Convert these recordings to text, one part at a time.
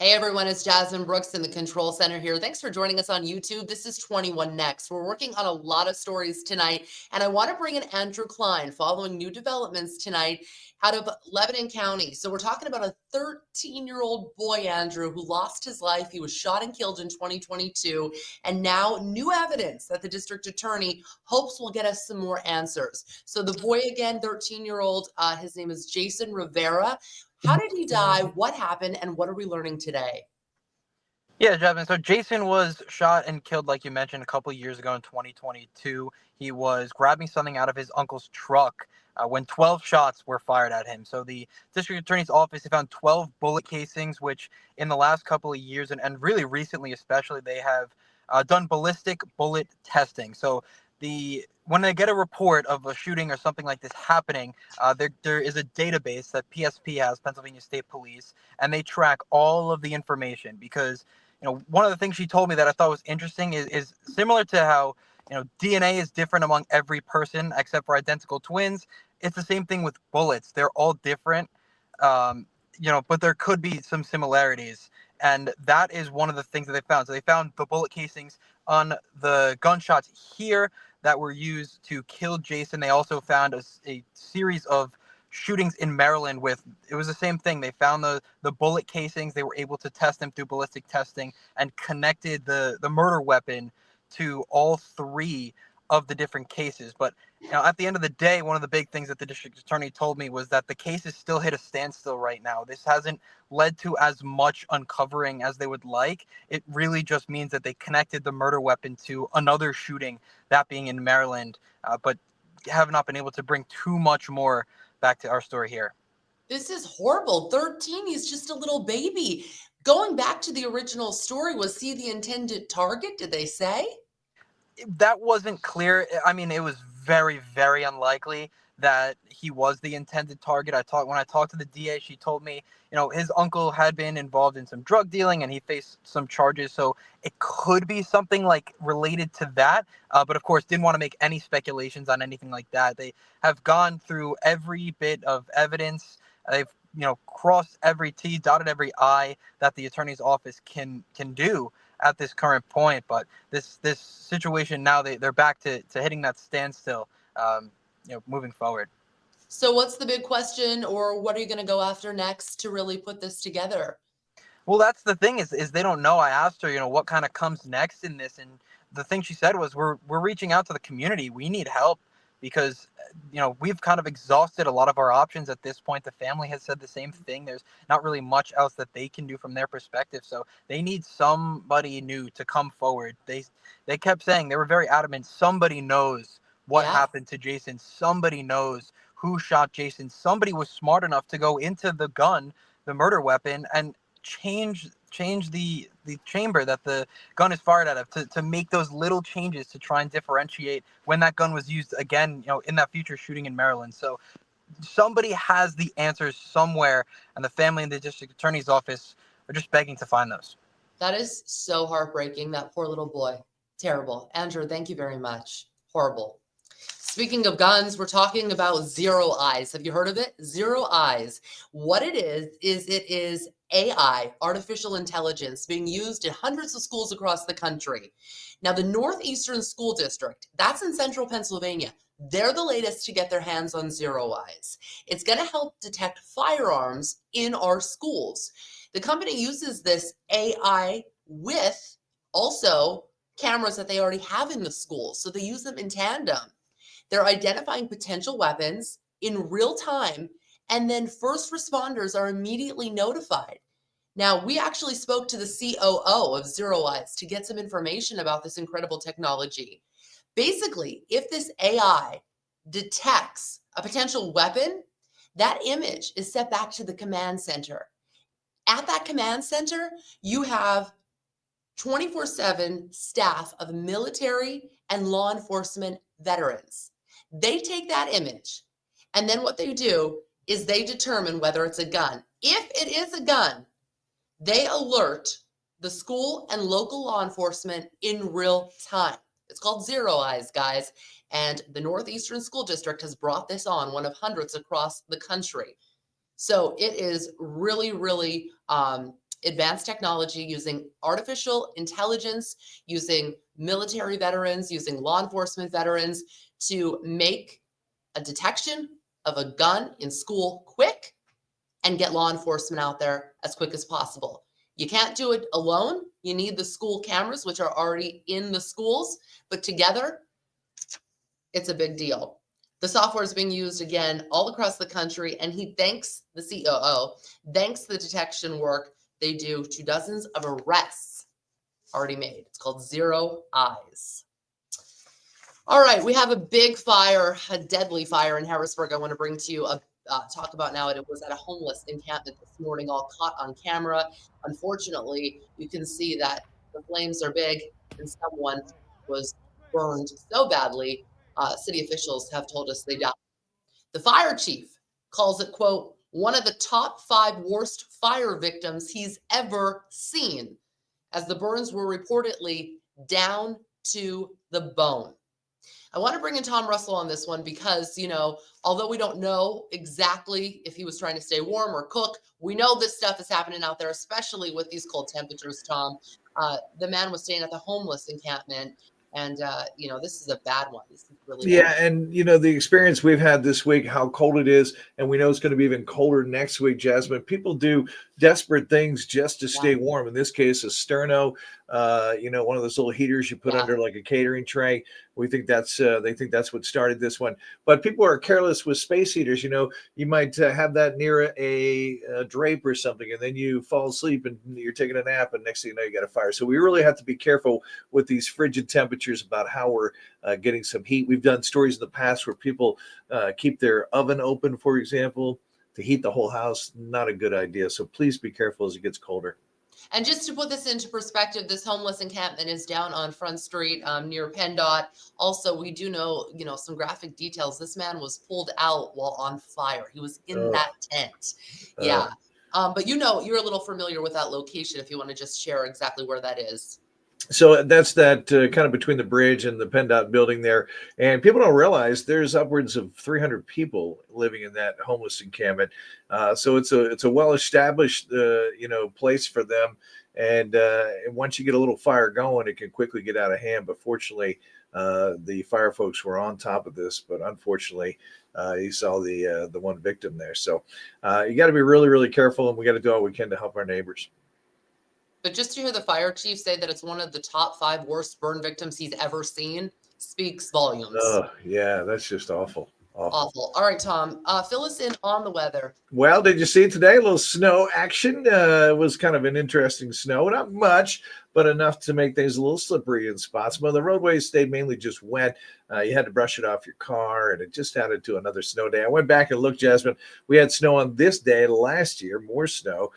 Hey everyone, it's Jasmine Brooks in the Control Center here. Thanks for joining us on YouTube. This is 21 Next. We're working on a lot of stories tonight, and I want to bring in Andrew Klein following new developments tonight out of Lebanon County. So we're talking about a 13-year-old boy, Andrew, who lost his life. He was shot and killed in 2022, and now new evidence that the district attorney hopes will get us some more answers. So the boy again, 13-year-old, his name is Jason Rivera. How did he die? What happened? And what are we learning today? Yeah, Jasmine. So Jason was shot and killed, like you mentioned, a couple of years ago in 2022. He was grabbing something out of his uncle's truck when 12 shots were fired at him. So the district attorney's office, they found 12 bullet casings, which in the last couple of years, and really recently especially, they have done ballistic bullet testing. So when they get a report of a shooting or something like this happening, there is a database that PSP has, Pennsylvania State Police, and they track all of the information because one of the things she told me that I thought was interesting is similar to how, DNA is different among every person except for identical twins. It's the same thing with bullets. They're all different, but there could be some similarities. And that is one of the things that they found. So they found the bullet casings on the gunshots here that were used to kill Jason. They also found a series of shootings in Maryland it was the same thing. They found the bullet casings. They were able to test them through ballistic testing and connected the murder weapon to all three of the different cases. But at the end of the day, one of the big things that the district attorney told me was that the case is still hit a standstill right now. This hasn't led to as much uncovering as they would like. It really just means that they connected the murder weapon to another shooting, that being in Maryland, but have not been able to bring too much more back to our story here. This is horrible. 13, he's just a little baby. Going back to the original story, was he the intended target? Did they say? That wasn't clear. I mean, it was very, very unlikely that he was the intended target. When I talked to the DA, she told me, his uncle had been involved in some drug dealing and he faced some charges. So it could be something like related to that. But of course, didn't want to make any speculations on anything like that. They have gone through every bit of evidence. They've crossed every T, dotted every I that the attorney's office can do at this current point. But this situation now, they're back to hitting that standstill, moving forward. So, what's the big question, or what are you going to go after next to really put this together? Well, that's the thing is they don't know. I asked her, what kind of comes next in this, and the thing she said was, we're reaching out to the community. We need help because we've kind of exhausted a lot of our options at this point. The family has said the same thing. There's not really much else that they can do from their perspective, so they need somebody new to come forward. They kept saying, they were very adamant, somebody knows what Yeah. happened to Jason. Somebody knows who shot Jason. Somebody was smart enough to go into the murder weapon, and change the chamber that the gun is fired out of, to make those little changes to try and differentiate when that gun was used again, in that future shooting in Maryland. So somebody has the answers somewhere, and the family and the district attorney's office are just begging to find those. That is so heartbreaking. That poor little boy. Terrible. Andrew, thank you very much. Horrible. Speaking of guns, we're talking about Zero Eyes. Have you heard of it? Zero Eyes. What it is AI, artificial intelligence, being used in hundreds of schools across the country. Now, the Northeastern School District, that's in central Pennsylvania, they're the latest to get their hands on Zero Eyes. It's going to help detect firearms in our schools. The company uses this AI with also cameras that they already have in the schools, so they use them in tandem. They're identifying potential weapons in real time, and then first responders are immediately notified. Now, we actually spoke to the COO of Zero Eyes to get some information about this incredible technology. Basically, if this AI detects a potential weapon, that image is set back to the command center. At that command center, you have 24/7 staff of military and law enforcement veterans. They take that image, and then what they do is they determine whether it's a gun. If it is a gun, they alert the school and local law enforcement in real time. It's called Zero Eyes, guys. And the Northeastern School District has brought this on, one of hundreds across the country. So it is really, really advanced technology, using artificial intelligence, using military veterans, using law enforcement veterans to make a detection of a gun in school quick and get law enforcement out there as quick as possible. You can't do it alone. You need the school cameras, which are already in the schools, but together, it's a big deal. The software is being used again all across the country, and he thanks the COO, thanks the detection work they do to dozens of arrests already made. It's called Zero Eyes. All right, we have a big fire, a deadly fire in Harrisburg I want to bring to you, talk about now. It was at a homeless encampment this morning, all caught on camera. Unfortunately, you can see that the flames are big and someone was burned so badly. City officials have told us they died. The fire chief calls it, quote, one of the top 5 worst fire victims he's ever seen, as the burns were reportedly down to the bone. I want to bring in Tom Russell on this one because, although we don't know exactly if he was trying to stay warm or cook, we know this stuff is happening out there, especially with these cold temperatures, Tom. The man was staying at the homeless encampment, and, this is a bad one. This is really bad. Yeah, and the experience we've had this week, how cold it is, and we know it's going to be even colder next week, Jasmine. People do desperate things just to stay warm. In this case, a sterno, one of those little heaters you put under like a catering tray. We think that's they think that's what started this one. But people are careless with space heaters. You might have that near a drape or something, and then you fall asleep and you're taking a nap, and next thing you know, you got a fire. So we really have to be careful with these frigid temperatures about how we're getting some heat. We've done stories in the past where people keep their oven open, for example, to heat the whole house. Not a good idea. So please be careful as it gets colder. And just to put this into perspective, this homeless encampment is down on Front Street near PennDOT. Also, we do know, some graphic details. This man was pulled out while on fire. He was in that tent. Yeah. But you're a little familiar with that location if you want to just share exactly where that is. So that's that kind of between the bridge and the PennDOT building there. And people don't realize there's upwards of 300 people living in that homeless encampment. So it's a well-established, place for them. And once you get a little fire going, it can quickly get out of hand. But fortunately, the fire folks were on top of this. But unfortunately, you saw the one victim there. So you got to be really, really careful. And we got to do all we can to help our neighbors. But just to hear the fire chief say that it's one of the top 5 worst burn victims he's ever seen speaks volumes. Oh, yeah, that's just awful. Awful. All right, Tom, fill us in on the weather. Well, did you see today? A little snow action. It was kind of an interesting snow. Not much, but enough to make things a little slippery in spots. Well, the roadways stayed mainly just wet. You had to brush it off your car, and it just added to another snow day. I went back and looked, Jasmine. We had snow on this day last year, more snow.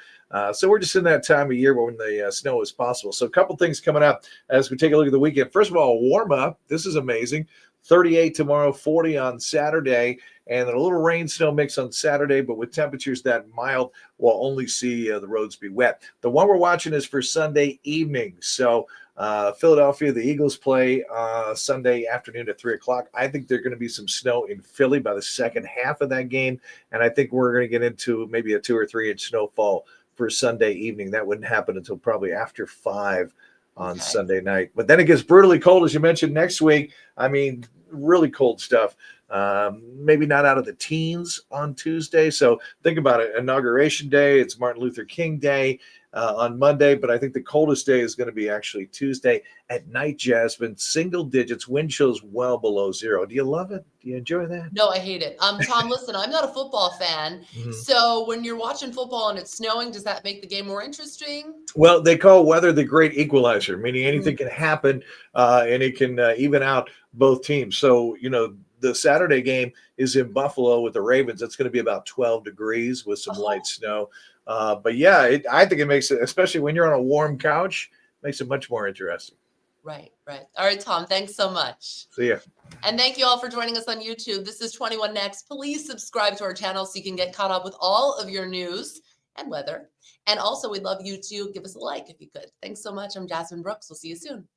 So we're just in that time of year when the snow is possible. So a couple things coming up as we take a look at the weekend. First of all, warm up. This is amazing. 38 tomorrow, 40 on Saturday, and a little rain snow mix on Saturday, but with temperatures that mild, we'll only see the roads be wet. The one we're watching is for Sunday evening. So Philadelphia, the Eagles play Sunday afternoon at 3 o'clock. I think there's going to be some snow in Philly by the second half of that game, and I think we're going to get into maybe a 2 or 3 inch snowfall for Sunday evening. That wouldn't happen until probably after 5 on Sunday night. But then it gets brutally cold, as you mentioned, next week. I mean, really cold stuff. Maybe not out of the teens on Tuesday. So think about it. Inauguration Day. It's Martin Luther King Day on Monday. But I think the coldest day is going to be actually Tuesday at night, Jasmine. Single digits, wind chills well below 0. Do you love it? Do you enjoy that? No, I hate it. Tom, listen, I'm not a football fan. Mm-hmm. So when you're watching football and it's snowing, does that make the game more interesting? Well, they call weather the great equalizer, meaning anything can happen and it can even out both teams. So, the Saturday game is in Buffalo with the Ravens. It's going to be about 12 degrees with some light snow. But yeah, I think it makes it, especially when you're on a warm couch, makes it much more interesting. Right. All right, Tom, thanks so much. See ya. And thank you all for joining us on YouTube. This is 21 Next. Please subscribe to our channel so you can get caught up with all of your news and weather. And also, we'd love you to give us a like if you could. Thanks so much. I'm Jasmine Brooks. We'll see you soon.